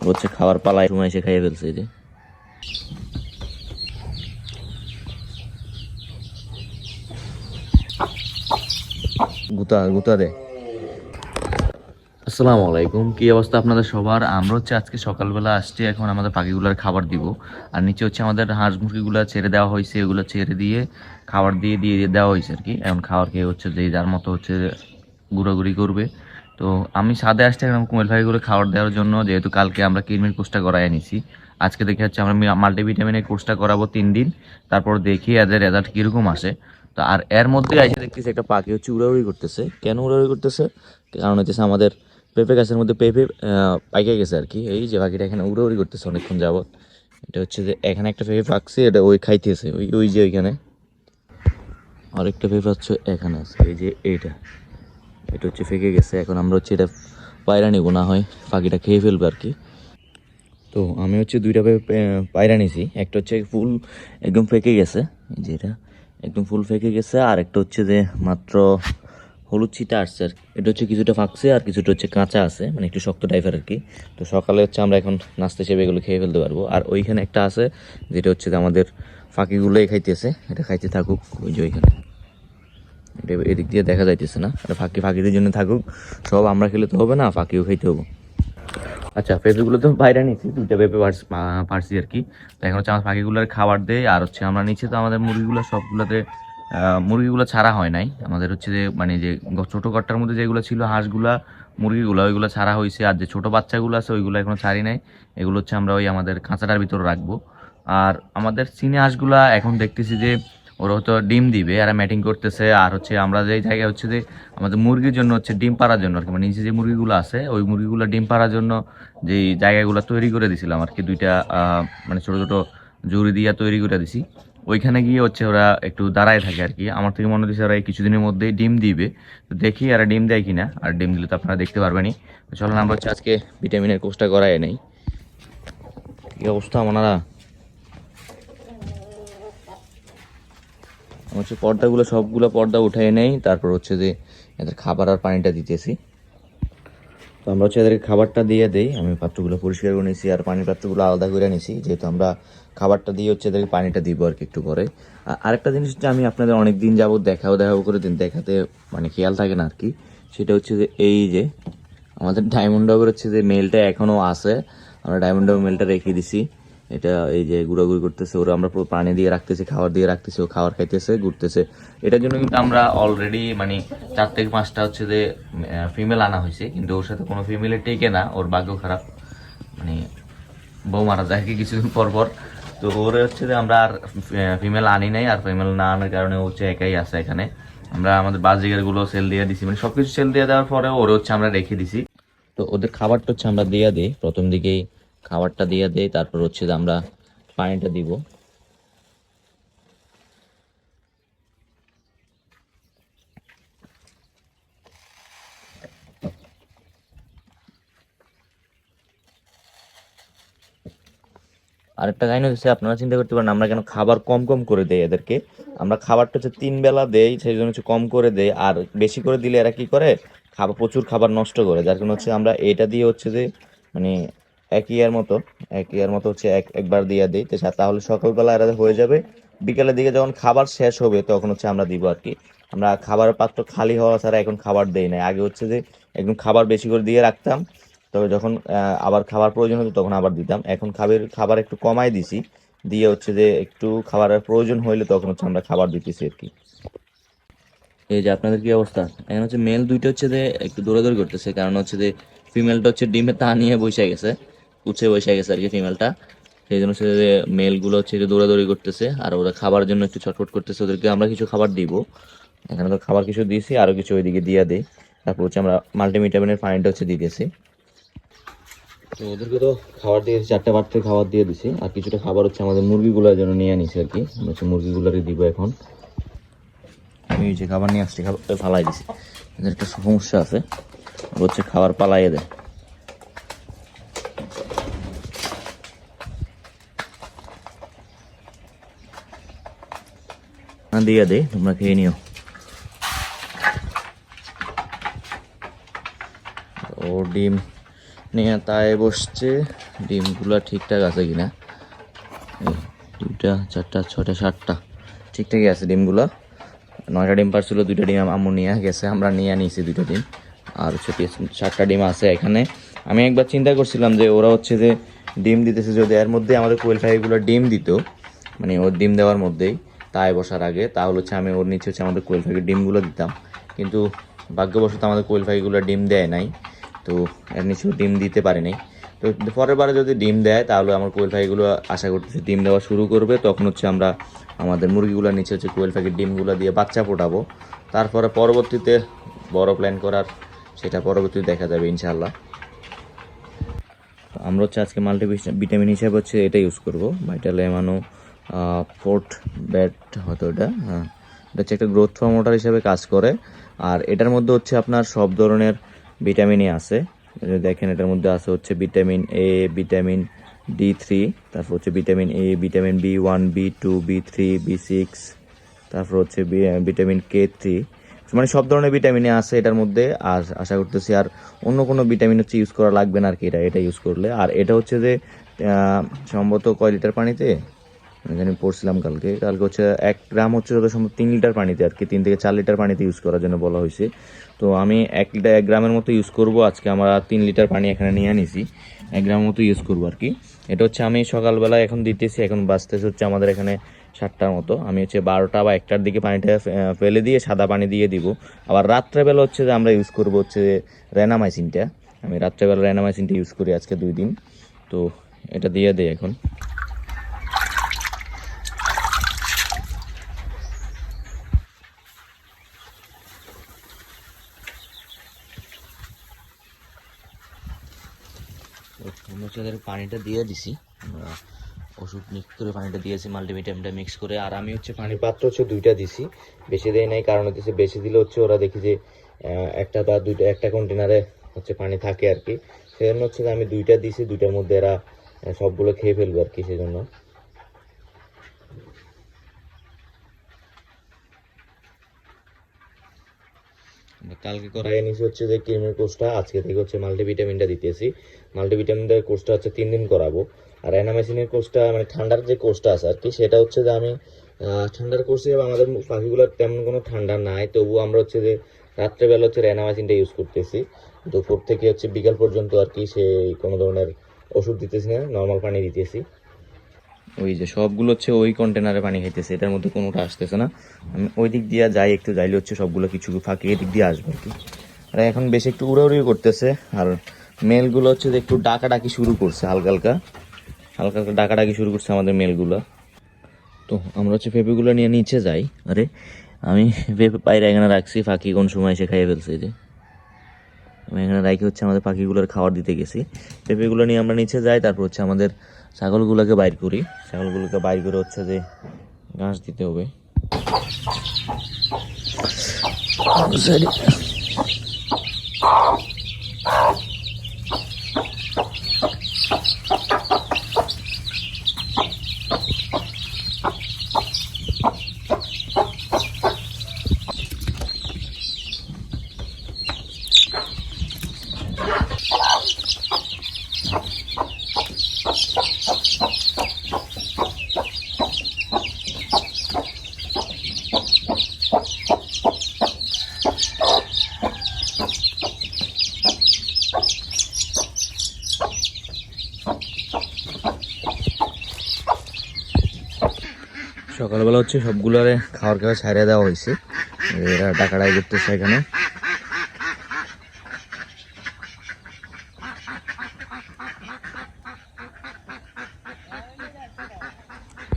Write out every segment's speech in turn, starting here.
হচ্ছে খাবার পালায় সময় এসে খাইয়ে ফেলছে। এই যে গুতা গুতা দে। আসসালামু আলাইকুম, কি অবস্থা আপনাদের সবার? আমরা হচ্ছে আজকে সকালবেলা আসছি, এখন আমাদের পাখিগুলোর খাবার দিব। আর নিচে হচ্ছে আমাদের হাঁস মুরগিগুলো ছেড়ে দেওয়া হয়েছে, এগুলো ছেড়ে দিয়ে খাবার দিয়ে দিয়ে দেওয়া হয়েছে আর কি। এখন খাবার খেয়ে হচ্ছে যে যার মতো হচ্ছে ঘোরাঘুরি করবে। তো আমি ছাদে আসছি এখন কুমির পাখিগুলো খাবার দেওয়ার জন্য, যেহেতু কালকে আমরা কৃমির কোর্সটা করাই নিছি। আজকে দেখে হচ্ছে আমরা মাল্টিভিটামিনের কোর্সটা করাবো 3 দিন, তারপর দেখি এদের রেজাল্ট কীরকম আসে। তো আর এর মধ্যে এসে দেখতেছি একটা পাখি হচ্ছে উড়াউড়ি করতেছে। কেন উড়াউড়ি করতেছে? কারণ হচ্ছে আমাদের পেঁপে গাছের মধ্যে পেঁপে পাইকে গেছে আর কি। এই যে পাখিটা এখানে উড়াউড়ি করতেছে অনেকক্ষণ যাবত। এটা হচ্ছে যে এখানে একটা পেঁপে পাকছে, এটা ওই খাইতেছে, ওই ওই যে ওইখানে আরেকটা পেঁপে হচ্ছে এখানে আছে। এই যে এটা হচ্ছে ফেঁকে গেছে। এখন আমরা হচ্ছে এটা পায়রা নিব, না হয় পাখিটা খেয়ে ফেলবে আর কি। তো আমি হচ্ছে 2টা পায়রা নিছি। একটা হচ্ছে ফুল একদম ফেঁকে গেছে, এই যে এটা একদম ফুল ফেঁকে গেছে। আর একটা হচ্ছে যে মাত্র হলুদ ছিটা আসছে আর এটা হচ্ছে কিছুটা ফাঁকছে আর কিছুটা হচ্ছে কাঁচা আছে, মানে একটু শক্ত টাইপের আর কি। তো সকালে হচ্ছে আমরা এখন নাস্তা হিসেবে এগুলো খেয়ে ফেলতে পারবো। আর ওইখানে একটা আছে যেটা হচ্ছে যে আমাদের ফাঁকিগুলোই খাইতেছে, এটা খাইতে থাকুক। ওই যে ওইখানে এটা এদিক দিয়ে দেখা যাইতেছে না, এটা ফাঁকিদের জন্য থাকুক। সব আমরা খেলে তো হবে না, ফাঁকিও খাইতে হবে। আচ্ছা, পেঁপেগুলো তো বাইরে নিচ্ছি, 2টা পেঁপে পারছি আর কি। তো এখন হচ্ছে আমার পাখিগুলোর খাবার দেয়। আর হচ্ছে আমরা নিচে তো আমাদের মুরগিগুলো সবগুলোতে মুরগিগুলো ছাড়া হয় নাই। আমাদের হচ্ছে যে মানে যে ছোটো ঘরটার মধ্যে যেগুলো ছিল হাঁসগুলা মুরগিগুলো, ওইগুলো ছাড়া হয়েছে। আর যে ছোটো বাচ্চাগুলো আছে ওইগুলো এখনো ছাড়ি নাই। এগুলো হচ্ছে আমরা ওই আমাদের খাঁচাটার ভিতরে রাখবো। আর আমাদের চীনা হাঁসগুলা এখন দেখতেছি যে ওরা হয়তো ডিম দিবে, আর ম্যাটিং করতেছে। আর হচ্ছে আমরা যে জায়গায় হচ্ছে যে আমাদের মুরগির জন্য হচ্ছে ডিম পাড়ার জন্য আর কি, মানে নিচে যে মুরগিগুলো আছে ওই মুরগিগুলো ডিম পাড়ার জন্য যেই জায়গাগুলো তৈরি করে দিছিলাম আর কি, 2টা মানে ছোটো ছোটো জুড়ি দিয়ে তৈরি করে দিছি। ওইখানে গিয়ে হচ্ছে ওরা একটু দাঁড়ায় থাকে আর কি। আমার থেকে মনে হচ্ছে ওরা এই কিছুদিনের মধ্যেই ডিম দিবে। তো দেখি আর ডিম দেয় কিনা, আর ডিম দিলে তো আপনারা দেখতে পারবেনই। তো চলেন আমরা হচ্ছে আজকে ভিটামিনের কোর্সটা করাই নেই। কি অবস্থা ওনারা? হচ্ছে পর্দাগুলো সবগুলো পর্দা উঠাই নেই, তারপর হচ্ছে যে এদের খাবার আর পানিটা দিতেছি। তো আমরা হচ্ছে এদেরকে খাবারটা দিয়ে দেই। আমি পাত্রগুলো পরিষ্কার করে নিয়েছি আর পানির পাত্রগুলো আলাদা করে নিয়েছি, যেহেতু আমরা খাবারটা দিয়ে হচ্ছে এদেরকে পানিটা দিব আর কি একটু পরে। আরেকটা জিনিস যে আমি আপনাদের অনেক দিন যাবত দেখাবো করে দিন, দেখাতে মানে খেয়াল থাকে না আর কি। সেটা হচ্ছে যে এই যে আমাদের ডায়মন্ড ডগের হচ্ছে যে মেলটা এখনও আছে, আমরা ডায়মন্ড ডগ মেলটা রেখে দিছি। এটা এই যে ঘুরাঘুরি করতেছে, ওরা আমরা পুরো পানি দিয়ে রাখতেছি, খাবার দিয়ে রাখতেছি, ও খাবার খাইতেছে, ঘুরতেছে। এটার জন্য কিন্তু আমরা অলরেডি মানে 4 থেকে 5টা হচ্ছে যে ফিমেল আনা হয়েছে, কিন্তু ওর সাথে কোনো ফিমেলের টেকে না, ওর ভাগ্য খারাপ, মানে বউ মারা যায় কি কিছুদিন পর পর। তো ওর হচ্ছে যে আমরা আর ফিমেল আনি নাই, আর ফিমেল না আনার কারণে হচ্ছে একাই আছে এখানে। আমরা আমাদের বাজিগারগুলো সেল দিয়ে দিছি, মানে সবকিছু সেল দিয়ে দেওয়ার পরে ওর হচ্ছে আমরা রেখে দিছি। তো ওদের খাবারটা হচ্ছে আমরা দিয়ে দিই, প্রথম দিকেই খাবারটা দিয়ে দিই, তারপর হচ্ছে যে আমরা পানিটা দিব। আরেকটা কাহিনী হচ্ছে, আপনারা চিন্তা করতে পারেন আমরা কেন খাবার কম কম করে দেই এদেরকে। আমরা খাবারটা হচ্ছে 3 বেলা দেই, সেই জন্য হচ্ছে কম করে দেই। আর বেশি করে দিলে এরা কি করে, প্রচুর খাবার নষ্ট করে। যার কারণে হচ্ছে আমরা এটা দিয়ে হচ্ছে যে মানে এক ইয়ার মতো হচ্ছে একবার দিয়ে দিই। তো তাহলে সকালবেলা এরা হয়ে যাবে, বিকেলের দিকে যখন খাবার শেষ হবে তখন হচ্ছে আমরা দিব আর কি। আমরা খাবারের পাত্র খালি হওয়া ছাড়া এখন খাবার দেই না। আগে হচ্ছে যে একদম খাবার বেশি করে দিয়ে রাখতাম, তবে যখন আবার খাবার প্রয়োজন হতো তখন আবার দিতাম। এখন খাবার একটু কমাই দিছি, দিয়ে হচ্ছে যে একটু খাবারের প্রয়োজন হইলে তখন হচ্ছে আমরা খাবার দিতেছি আর কি। এই যে আপনাদের কি অবস্থা? এখন হচ্ছে মেল 2টা হচ্ছে যে একটু দৌড়াদৌড়ি করতেছে, কারণ হচ্ছে যে ফিমেলটা হচ্ছে ডিমে তা নিয়ে বসে গেছে, উঠে বসে গেছে আর কি ফিমেলটা। সেই জন্য হচ্ছে যে মেলগুলো হচ্ছে যে দৌড়াদৌড়ি করতেছে, আর ওরা খাবার জন্য একটু ছটফট করতেছে। ওদেরকে আমরা কিছু খাবার দিব, এখানে তো খাবার কিছু দিয়েছি, আরও কিছু ওইদিকে দিয়ে দিই। তারপর হচ্ছে আমরা মাল্টিভিটামিনের পানিটা হচ্ছে দিতেছি। তো ওদেরকে তো খাবার দিয়ে 4টা পাত্রে খাবার দিয়ে দিছি, আর কিছুটা খাবার হচ্ছে আমাদের মুরগিগুলোর জন্য নিয়ে আনিছি আর কি। আমরা হচ্ছে মুরগিগুলোকে দিব এখন। আমি যে খাবার নিয়ে আসছি খাবার ফালাই দিছি, এদের একটা সমস্যা আছে, হচ্ছে খাবার পালাইয়ে দেয়। দিয়ে দেয়, তোমরা খেয়ে নিও। ও ডিম নিয়ে তাই বসছে। ডিমগুলো ঠিকঠাক আছে কিনা, এই 2টা 4টা 6টা 7টা ঠিকঠাকই আছে ডিমগুলো। 9টা ডিম পারছিল, 2টা ডিম আম্মু নিয়ে গেছে, আমরা নিয়ে নিয়েছি 2টা ডিম। আর হচ্ছে 7টা ডিম আছে এখানে। আমি একবার চিন্তা করছিলাম যে ওরা হচ্ছে যে ডিম দিতেছে, যদি এর মধ্যে আমাদের কোয়েল পাখিগুলো ডিম দিত, মানে ওর ডিম দেওয়ার মধ্যেই তাই বসার আগে, তাহলে হচ্ছে আমি ওর নিচে হচ্ছে আমাদের কোয়েল পাখির ডিমগুলো দিতাম। কিন্তু ভাগ্যবশত আমাদের কোয়েল পাখিগুলো ডিম দেয় নাই, তো এর নিচেও ডিম দিতে পারে নাই। তো পরের বারে যদি ডিম দেয় তাহলে আমার কোয়েল পাখিগুলো আশা করতেছি ডিম দেওয়া শুরু করবে, তখন হচ্ছে আমরা আমাদের মুরগিগুলোর নিচে হচ্ছে কোয়েল পাখির ডিমগুলো দিয়ে বাচ্চা ফোটাবো। তারপরে পরবর্তীতে বড় প্ল্যান করার, সেটা পরবর্তীতে দেখা যাবে ইনশাআল্লাহ। তো আমরা হচ্ছে আজকে মাল্টি ভিটামিন হিসাবে হচ্ছে এটা ইউজ করবো, ভাইটাল এমানো ফোর্ট ব্যাট হয়তো এটা, হ্যাঁ এটা হচ্ছে একটা গ্রোথ প্রমোটার হিসাবে কাজ করে। আর এটার মধ্যে হচ্ছে আপনার সব ধরনের ভিটামিনই আছে। দেখেন এটার মধ্যে আছে হচ্ছে ভিটামিন এ, ভিটামিন D3, তারপর হচ্ছে vitamin A, vitamin B1, B2, B3, B6, তারপর হচ্ছে ভিটামিন K3, মানে সব ধরনের ভিটামিনই আছে এটার মধ্যে। আর আশা করতেছি আর অন্য কোনো ভিটামিন হচ্ছে ইউজ করা লাগবে না আর কি, এটা ইউজ করলে। আর এটা হচ্ছে যে সম্ভবত কয় লিটার পানিতে আমি পড়ছিলাম কালকে হচ্ছে 1 গ্রাম হচ্ছে যত সম্ভব 3 লিটার পানিতে আর কি, 3 থেকে 4 লিটার পানিতে ইউজ করার জন্য বলা হয়েছে। তো আমি 1 গ্রামের মতো ইউজ করব আজকে। আমরা 3 লিটার পানি এখানে নিয়ে নিছি, 1 গ্রামের মতো ইউজ করবো আর কি। এটা হচ্ছে আমি সকালবেলা এখন দিতেছি, এখন বাজতেছে হচ্ছে আমাদের এখানে 7টার মতো। আমি হচ্ছে 12টা বা 1টার দিকে পানিটা ফেলে দিয়ে সাদা পানি দিয়ে দিব। আবার রাত্রেবেলা হচ্ছে যে আমরা ইউজ করবো হচ্ছে রেনামাইসিনটা। আমি রাত্রেবেলা রেনামাইসিনটা ইউজ করি আজকে 2 দিন। তো এটা দিয়ে দেয় এখন। আমরা হচ্ছে পানিটা দিয়ে দিছি, আমরা ওষুধ মিক্স করে পানিটা দিয়েছি, মাল্টিভিটামিনটা মিক্স করে। আর আমি হচ্ছে পানির পাত্র হচ্ছে 2টা দিছি, বেশি দেয় নাই, কারণ হচ্ছে বেশি দিলে হচ্ছে ওরা দেখি যে একটা বা 2টা একটা কন্টেনারে হচ্ছে পানি থাকে আর কি। সেজন্য হচ্ছে আমি 2টা দিছি, 2টার মধ্যে এরা সবগুলো খেয়ে ফেলবে আর কি, সেজন্য। কালকে করাই নিয়েছি হচ্ছে যে ক্রিমের কোর্সটা, আজকে থেকে হচ্ছে মাল্টিভিটামিনটা দিতেছি। মাল্টিভিটামিনটার কোর্সটা হচ্ছে 3 দিন করাবো। আর অ্যানামাইসিনের কোর্সটা মানে ঠান্ডার যে কোর্সটা আছে আর কি, সেটা হচ্ছে যে আমি ঠান্ডার কোর্সে আমাদের পাখিগুলোর তেমন কোনো ঠান্ডা নাই, তবুও আমরা হচ্ছে যে রাত্রেবেলা হচ্ছে অ্যানামাইসিনটা ইউজ করতেছি, দুপুর থেকে হচ্ছে বিকাল পর্যন্ত আর কি। সেই কোনো ধরনের ওষুধ দিতেছি না, নর্মাল পানি দিতেছি। ওই যে সবগুলো হচ্ছে ওই কন্টেনারে পানি খাইতেছে, এটার মধ্যে কোনোটা আসতেছে না। আমি ওই দিক দিয়ে যাই, একটু যাইলে হচ্ছে সবগুলো কিছু ফাঁকি এদিক দিয়ে আসবে আর কি। আর এখন বেশি একটু উড়াউড়ি করতেছে। আর মেলগুলো হচ্ছে যে একটু ডাকাডাকি শুরু করছে, হালকা হালকা হালকা হালকা ডাকাডাকি শুরু করছে আমাদের মেলগুলো। তো আমরা হচ্ছে পেঁপেগুলো নিয়ে নিচে যাই। আরে আমি পেঁপে পায়রা এখানে রাখছি, ফাঁকি কোন সময় এসে খাইয়ে ফেলছে। যে আমি এখানে রাখি হচ্ছে আমাদের পাখিগুলোর খাবার দিতে গেছি। পেঁপেগুলো নিয়ে আমরা নিচে যাই, তারপর হচ্ছে আমাদের ছাগলগুলোকে বাইর করি। ছাগলগুলোকে বাইর করে হচ্ছে যে ঘাস দিতে হবে। সকালবেলা হচ্ছে সবগুলোরে খাওয়ার খাওয়া ছাড়িয়ে দেওয়া হয়েছে, এরা ডাকাডাকি করতেছে এখানে।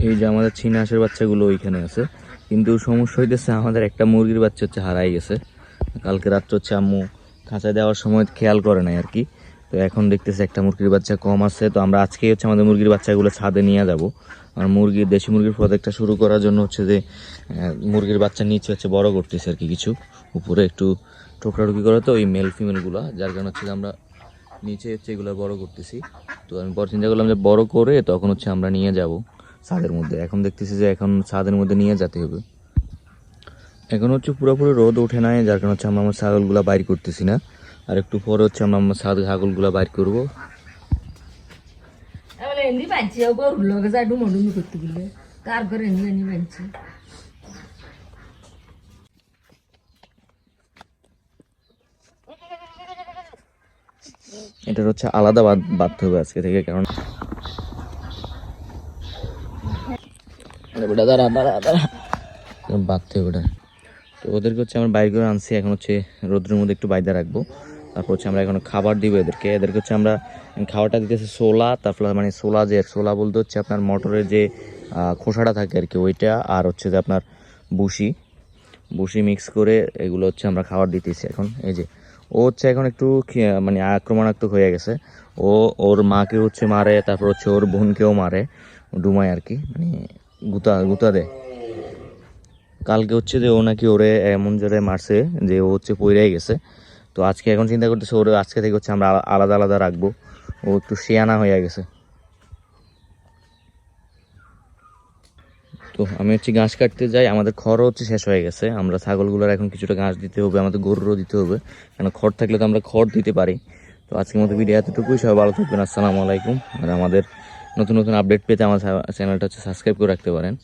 এই যে আমাদের চীনা হাঁসের বাচ্চাগুলো ওইখানে আছে, কিন্তু সমস্যা হইতেছে আমাদের একটা মুরগির বাচ্চা হচ্ছে হারাই গেছে। কালকে রাত্রে হচ্ছে আম্মু খাঁচায় দেওয়ার সময় খেয়াল করে নাই আর কি। তো এখন দেখতেছে একটা মুরগির বাচ্চা কম আছে। তো আমরা আজকেই হচ্ছে আমাদের মুরগির বাচ্চাগুলো ছাদে নিয়ে যাব। আর দেশি মুরগির প্রজেক্টটা শুরু করার জন্য হচ্ছে যে মুরগির বাচ্চা নিচে হচ্ছে বড় করতেছে আর কি, কিছু উপরে একটু টোকরাটুকি করে, তো ওই মেল ফিমেলগুলো, যার কারণে হচ্ছে আমরা নিচে হচ্ছে এগুলো বড় করতেছি। তো আমি পরে চিন্তা করলাম যে বড় করে তখন হচ্ছে আমরা নিয়ে যাব ছাদের মধ্যে। এখন দেখতেছি যে এখন ছাদের মধ্যে নিয়ে যেতে হবে। এখন হচ্ছে পুরোপুরি রোদ ওঠে নাই, যার কারণে হচ্ছে আমরা আমার ছাগলগুলো বাইর করতেছি না। আর একটু পরে হচ্ছে আমরা ছাগলগুলো বাইর করবো। এমনি বাঁচছে গরুর লগে যা ডুমো করতে গেলে কার ঘরে এমনি বাঁচছে। এটার হচ্ছে আলাদা বাঁধতে হবে আজকে থেকে, কারণ দাঁড়া বাঁধতে হবে ওটা। তো ওদেরকে হচ্ছে আমরা বাইরে করে আনছি, এখন হচ্ছে রোদ্রের মধ্যে একটু বাইরে রাখবো। তারপর হচ্ছে আমরা এখন খাবার দিব এদেরকে হচ্ছে আমরা খাবারটা দিতেছি সোলা, তারপর মানে সোলা বলতে হচ্ছে আপনার মটরের যে খোসাটা থাকে আর কি ওইটা, আর হচ্ছে যে আপনার বুসি মিক্স করে এগুলো হচ্ছে আমরা খাবার দিতেছি এখন। এই যে ও হচ্ছে এখন একটু মানে আক্রমণাত্মক হয়ে গেছে, ওর মাকে হচ্ছে মারে, তারপর হচ্ছে ওর বোনকেও মারে, ডুমায় আর কি, মানে গুতা দেয়। কালকে হচ্ছে যে ও নাকি ওরে এমন জায়গায় মারছে যে ও হচ্ছে পইড়াই গেছে। তো আজকে এখন চিন্তা করতেছে ওরে আজকে থেকে হচ্ছে আমরা আলাদা আলাদা রাখবো, ও একটু শিয়ানা হয়ে গেছে। তো আমি হচ্ছে ঘাস কাটতে যাই, আমাদের খড়ও হচ্ছে শেষ হয়ে গেছে, আমরা ছাগলগুলোর এখন কিছুটা ঘাস দিতে হবে, আমাদের গরুরও দিতে হবে, কেন খড় থাকলে তো আমরা খড় দিতে পারি। তো আজকের মতো ভিডিও এতটুকুই, সবাই ভালো থাকবেন, আসসালামু আলাইকুম। আর আমাদের নতুন নতুন আপডেট পেতে আমার চ্যানেলটা হচ্ছে সাবস্ক্রাইব করে রাখতে পারেন।